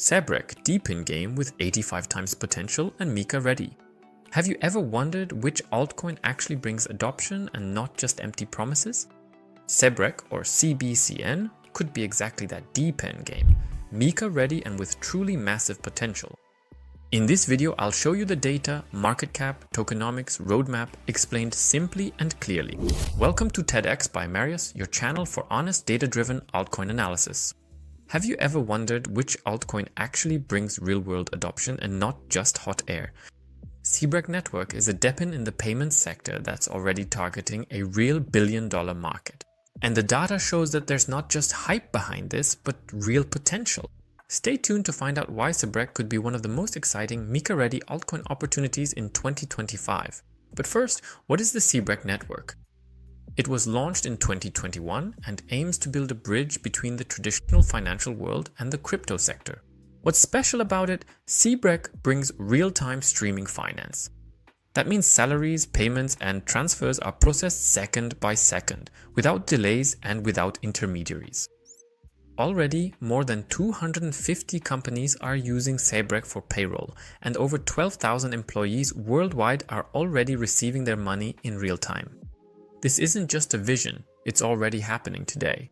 Zebec DePIN game with 85 times potential and Mika ready. Have you ever wondered which altcoin actually brings adoption and not just empty promises? Zebec or ZBCN could be exactly that DePIN game, Mika ready and with truly massive potential. In this video, I'll show you the data, market cap, tokenomics, roadmap explained simply and clearly. Welcome to TEDx by Marius, your channel for honest data-driven altcoin analysis. Have you ever wondered which altcoin actually brings real-world adoption and not just hot air? Zebec Network is a DePIN in the payments sector that's already targeting a real billion-dollar market. And the data shows that there's not just hype behind this, but real potential. Stay tuned to find out why Zebec could be one of the most exciting Mika-ready altcoin opportunities in 2025. But first, what is the Zebec network? It was launched in 2021 and aims to build a bridge between the traditional financial world and the crypto sector. What's special about it? Zebec brings real-time streaming finance. That means salaries, payments, and transfers are processed second by second, without delays and without intermediaries. Already, more than 250 companies are using Zebec for payroll, and over 12,000 employees worldwide are already receiving their money in real time. This isn't just a vision, it's already happening today.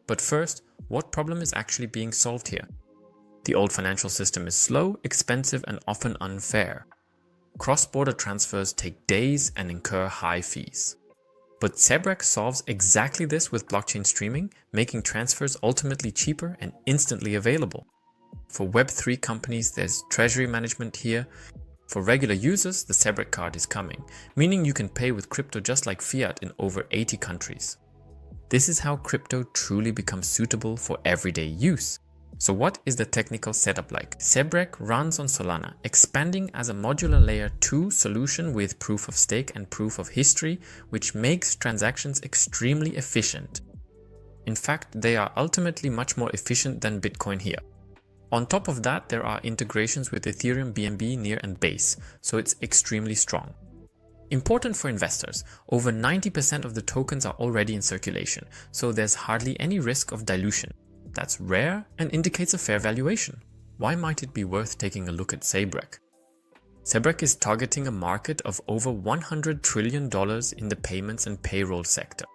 But first, what problem is actually being solved here? The old financial system is slow, expensive, and often unfair. Cross-border transfers take days and incur high fees. But Zebec solves exactly this with blockchain streaming, making transfers ultimately cheaper and instantly available. For Web3 companies, there's treasury management here. For regular users, the Zebec card is coming, meaning you can pay with crypto just like fiat in over 80 countries. This is how crypto truly becomes suitable for everyday use. So what is the technical setup like? Zebec runs on Solana, expanding as a modular layer 2 solution with proof of stake and proof of history, which makes transactions extremely efficient. In fact, they are ultimately much more efficient than Bitcoin here. On top of that, there are integrations with Ethereum, BNB, Near, and Base, so it's extremely strong. Important for investors, over 90% of the tokens are already in circulation, so there's hardly any risk of dilution. That's rare and indicates a fair valuation. Why might it be worth taking a look at Zebec? Zebec is targeting a market of over $100 trillion in the payments and payroll sector.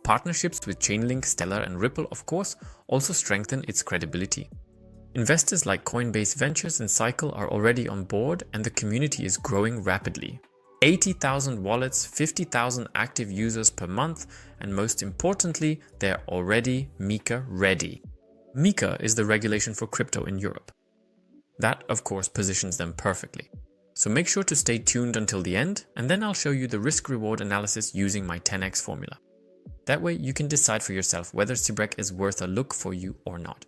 Partnerships with Chainlink, Stellar, and Ripple, of course, also strengthen its credibility. Investors like Coinbase Ventures and Cycle are already on board, and the community is growing rapidly. 80,000 wallets, 50,000 active users per month, and most importantly, they're already Mika ready. Mika is the regulation for crypto in Europe. That, of course, positions them perfectly. So make sure to stay tuned until the end, and then I'll show you the risk-reward analysis using my 10x formula. That way you can decide for yourself whether Zebec is worth a look for you or not.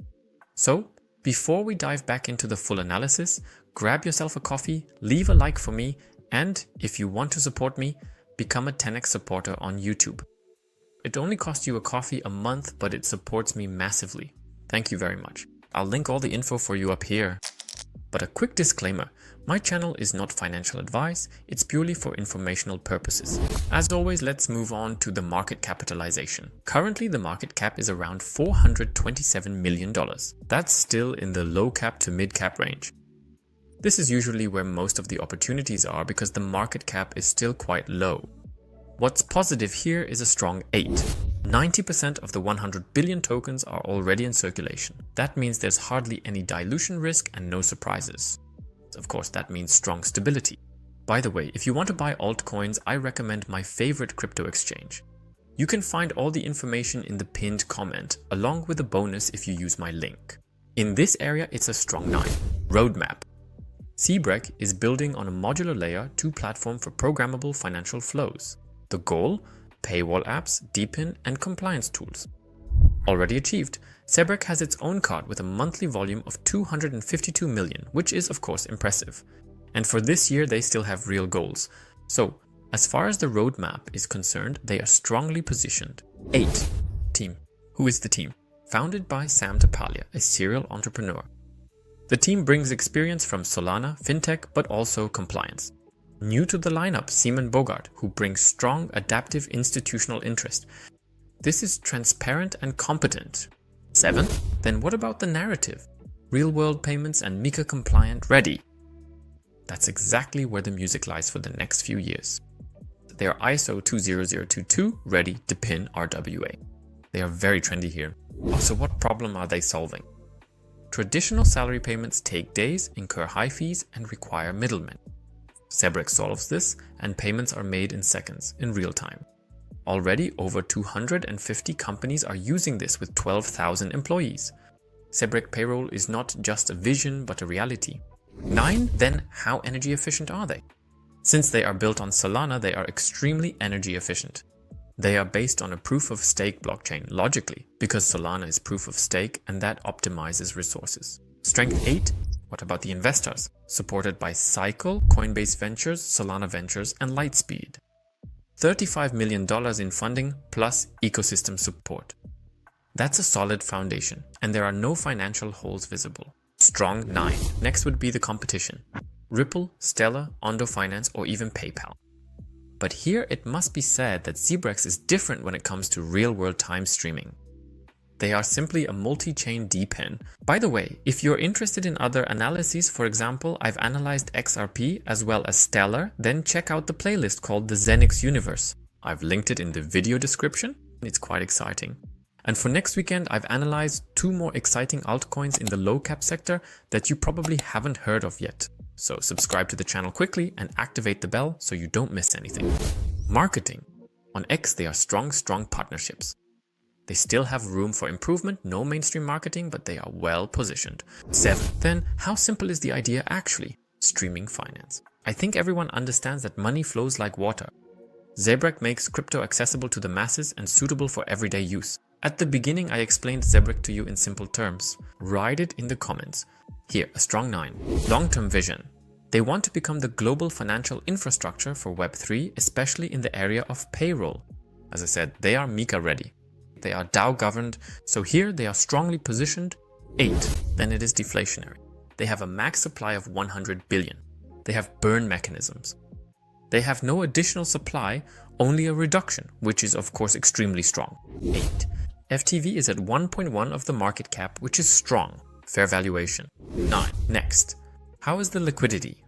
So, before we dive back into the full analysis, grab yourself a coffee, leave a like for me, and if you want to support me, become a 10x supporter on YouTube. It only costs you a coffee a month, but it supports me massively. Thank you very much. I'll link all the info for you up here. But a quick disclaimer, my channel is not financial advice, it's purely for informational purposes. As always, let's move on to the market capitalization. Currently, the market cap is around $427 million. That's still in the low cap to mid cap range. This is usually where most of the opportunities are because the market cap is still quite low. What's positive here is a strong 8. 90% of the 100 billion tokens are already in circulation. That means there's hardly any dilution risk and no surprises. Of course, that means strong stability. By the way, if you want to buy altcoins, I recommend my favorite crypto exchange. You can find all the information in the pinned comment, along with a bonus if you use my link. In this area, it's a strong 9. Roadmap. Zebec is building on a modular layer 2 platform for programmable financial flows. The goal? Paywall apps, DePIN, and compliance tools. Already achieved, Zebec has its own card with a monthly volume of 252 million, which is of course impressive. And for this year they still have real goals. So, as far as the roadmap is concerned, they are strongly positioned. 8. Team. Who is the team? Founded by Sam Tapalia, a serial entrepreneur. The team brings experience from Solana, fintech, but also compliance. New to the lineup, Simon Bogart, who brings strong adaptive institutional interest. This is transparent and competent. 7. Then what about the narrative? real-world payments, and MiCA compliant ready. That's exactly where the music lies for the next few years. They are ISO 20022 ready DePIN RWA. They are very trendy here. So what problem are they solving? Traditional salary payments take days, incur high fees, and require middlemen. Zebec solves this, and payments are made in seconds, in real time. Already over 250 companies are using this with 12,000 employees. Zebec payroll is not just a vision, but a reality. 9. Then, how energy efficient are they? Since they are built on Solana, they are extremely energy efficient. They are based on a proof-of-stake blockchain, logically, because Solana is proof-of-stake and that optimizes resources. Strength 8. What about the investors? Supported by Cycle, Coinbase Ventures, Solana Ventures, and Lightspeed. $35 million in funding plus ecosystem support. That's a solid foundation, and there are no financial holes visible. Strong 9. Next would be the competition. Ripple, Stellar, Ondo Finance, or even PayPal. But here it must be said that Zebec is different when it comes to real-world time streaming. They are simply a multi-chain DePIN. By the way, if you're interested in other analyses, for example, I've analyzed XRP as well as Stellar, then check out the playlist called the Zenix Universe. I've linked it in the video description. It's quite exciting. And for next weekend, I've analyzed 2 more exciting altcoins in the low cap sector that you probably haven't heard of yet. So subscribe to the channel quickly and activate the bell so you don't miss anything. Marketing. On X, they are strong partnerships. They still have room for improvement, no mainstream marketing, but they are well positioned. 7. Then, how simple is the idea actually? Streaming finance. I think everyone understands that money flows like water. Zebec makes crypto accessible to the masses and suitable for everyday use. At the beginning, I explained Zebec to you in simple terms. Write it in the comments. Here, a strong 9. Long-term vision. They want to become the global financial infrastructure for Web3, especially in the area of payroll. As I said, they are MiCA ready. They are DAO governed, so here they are strongly positioned. 8. Then it is deflationary. They have a max supply of 100 billion. They have burn mechanisms. They have no additional supply, only a reduction, which is of course extremely strong. 8. FTV is at 1.1 of the market cap, which is strong. Fair valuation. 9. Next. How is the liquidity?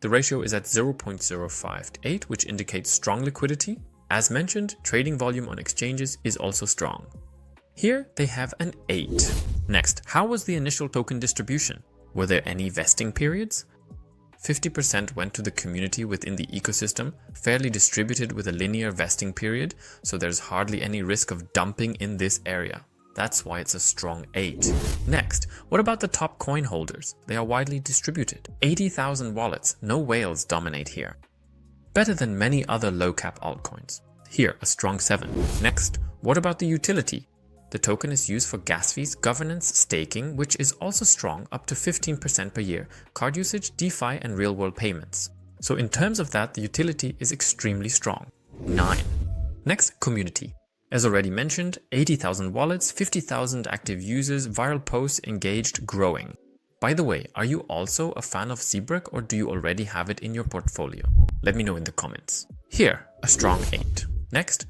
The ratio is at 0.058, which indicates strong liquidity. As mentioned, trading volume on exchanges is also strong. Here they have an 8. Next, how was the initial token distribution? Were there any vesting periods? 50% went to the community within the ecosystem, fairly distributed with a linear vesting period, so there's hardly any risk of dumping in this area. That's why it's a strong 8. Next, what about the top coin holders? They are widely distributed. 80,000 wallets, no whales dominate here. Better than many other low-cap altcoins. Here, a strong 7. Next, what about the utility? The token is used for gas fees, governance, staking, which is also strong, up to 15% per year, card usage, DeFi, and real-world payments. So in terms of that, the utility is extremely strong. 9. Next, community. As already mentioned, 80,000 wallets, 50,000 active users, viral posts, engaged, growing. By the way, are you also a fan of Zebec or do you already have it in your portfolio? Let me know in the comments. Here, a strong 8. Next,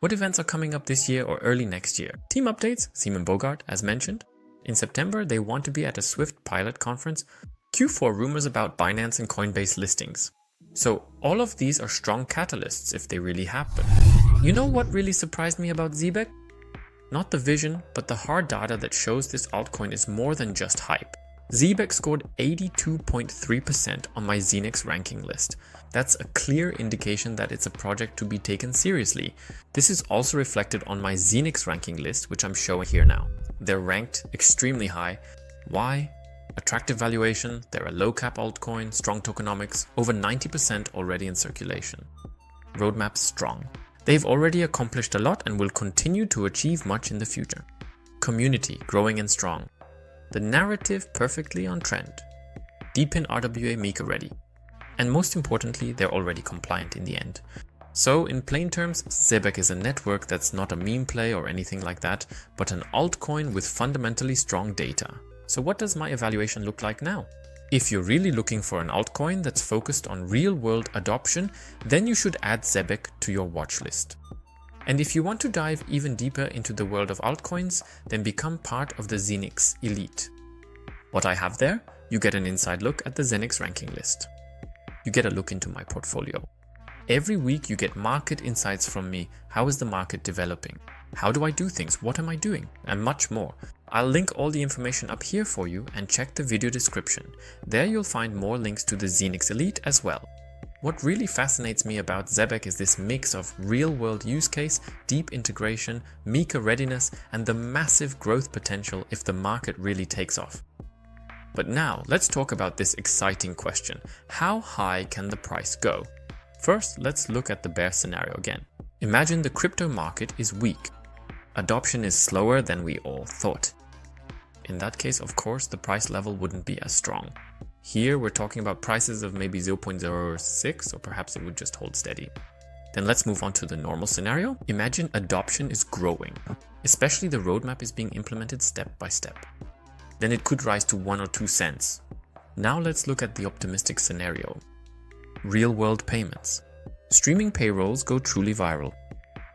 what events are coming up this year or early next year? Team updates, Simon Bogart, as mentioned. In September, they want to be at a Swift pilot conference. Q4 rumors about Binance and Coinbase listings. So all of these are strong catalysts if they really happen. You know what really surprised me about Zebec? Not the vision, but the hard data that shows this altcoin is more than just hype. Zebec scored 82.3% on my Zenix ranking list. That's a clear indication that it's a project to be taken seriously. This is also reflected on my Zenix ranking list, which I'm showing here now. They're ranked extremely high. Why? Attractive valuation, they're a low-cap altcoin, strong tokenomics, over 90% already in circulation. Roadmap strong. They've already accomplished a lot and will continue to achieve much in the future. Community growing and strong. The narrative perfectly on trend. DePIN RWA MiCA ready. And most importantly, they're already compliant in the end. So in plain terms, Zebec is a network that's not a meme play or anything like that, but an altcoin with fundamentally strong data. So what does my evaluation look like now? If you're really looking for an altcoin that's focused on real-world adoption, then you should add Zebec to your watch list. And if you want to dive even deeper into the world of altcoins, then become part of the Zenix Elite. What I have there? You get an inside look at the Zenix ranking list. You get a look into my portfolio. Every week you get market insights from me. How is the market developing? How do I do things? What am I doing? And much more. I'll link all the information up here for you and check the video description. There you'll find more links to the Zenix Elite as well. What really fascinates me about Zebec is this mix of real-world use case, deep integration, Mika readiness, and the massive growth potential if the market really takes off. But now, let's talk about this exciting question. How high can the price go? First, let's look at the bear scenario again. Imagine the crypto market is weak. Adoption is slower than we all thought. In that case, of course, the price level wouldn't be as strong. Here we're talking about prices of maybe 0.06, or perhaps it would just hold steady. Then let's move on to the normal scenario. Imagine adoption is growing, especially the roadmap is being implemented step by step. Then it could rise to 1 or 2 cents. Now let's look at the optimistic scenario. Real-world payments. Streaming payrolls go truly viral.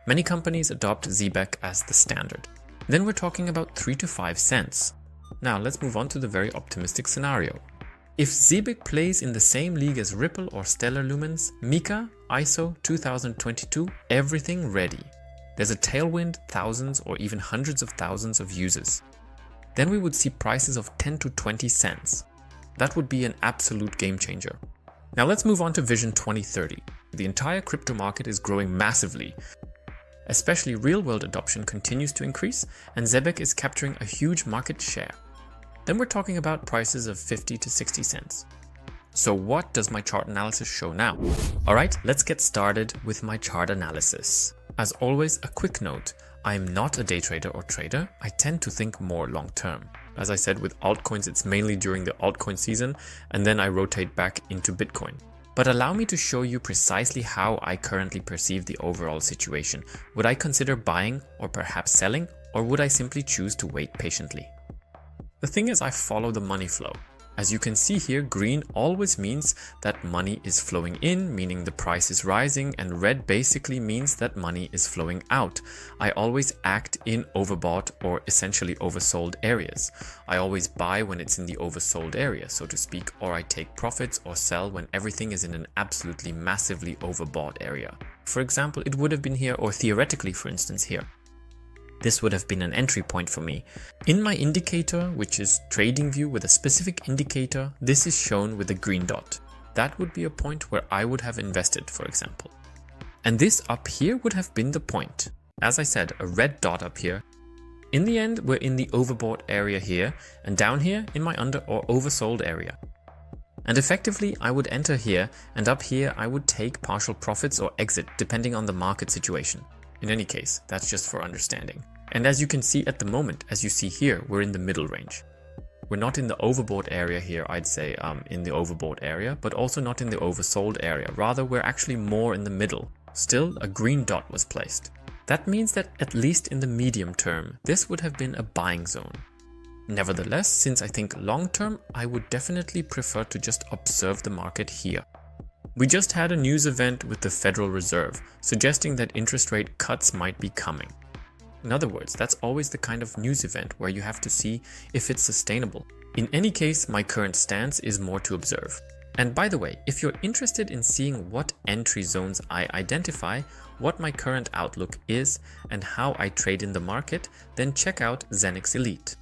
Many companies adopt Zebec as the standard. Then we're talking about 3 to 5 cents. Now let's move on to the very optimistic scenario. If Zebec plays in the same league as Ripple or Stellar Lumens, Mika, ISO 2022, everything ready. There's a tailwind, thousands or even hundreds of thousands of users. Then we would see prices of 10 to 20 cents. That would be an absolute game changer. Now let's move on to Vision 2030. The entire crypto market is growing massively. Especially real-world adoption continues to increase, and Zebec is capturing a huge market share. Then we're talking about prices of 50 to 60 cents. So what does my chart analysis show now? Alright, let's get started with my chart analysis. As always, a quick note, I'm not a day trader or trader. I tend to think more long term. As I said, with altcoins, it's mainly during the altcoin season, and then I rotate back into Bitcoin. But allow me to show you precisely how I currently perceive the overall situation. Would I consider buying or perhaps selling, or would I simply choose to wait patiently? The thing is, I follow the money flow. As you can see here, green always means that money is flowing in, meaning the price is rising, and red basically means that money is flowing out. I always act in overbought or essentially oversold areas. I always buy when it's in the oversold area, so to speak, or I take profits or sell when everything is in an absolutely massively overbought area. For example, it would have been here, or theoretically, for instance, here. This would have been an entry point for me. In my indicator, which is TradingView with a specific indicator, this is shown with a green dot. That would be a point where I would have invested, for example. And this up here would have been the point. As I said, a red dot up here. In the end, we're in the overbought area here, and down here in my under or oversold area. And effectively, I would enter here, and up here I would take partial profits or exit, depending on the market situation. In any case, that's just for understanding. And as you can see at the moment, as you see here, we're in the middle range. We're not in the overbought area here, I'd say, in the overbought area, but also not in the oversold area. Rather, we're actually more in the middle. Still, a green dot was placed. That means that at least in the medium term, this would have been a buying zone. Nevertheless, since I think long term, I would definitely prefer to just observe the market here. We just had a news event with the Federal Reserve, suggesting that interest rate cuts might be coming. In other words, that's always the kind of news event where you have to see if it's sustainable. In any case, my current stance is more to observe. And by the way, if you're interested in seeing what entry zones I identify, what my current outlook is, and how I trade in the market, then check out Zenix Elite.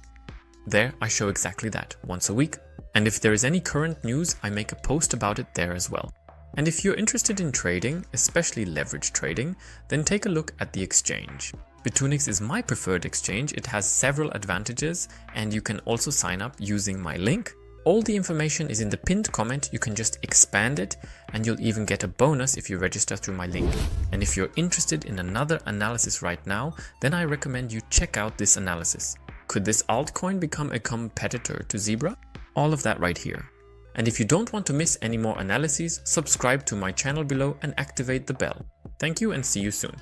There, I show exactly that, once a week. And if there is any current news, I make a post about it there as well. And if you're interested in trading, especially leverage trading, then take a look at the exchange. Bitunix is my preferred exchange. It has several advantages, and you can also sign up using my link. All the information is in the pinned comment. You can just expand it, and you'll even get a bonus if you register through my link. And if you're interested in another analysis right now, then I recommend you check out this analysis. Could this altcoin become a competitor to Zebra? All of that right here. And if you don't want to miss any more analyses, subscribe to my channel below and activate the bell. Thank you and see you soon.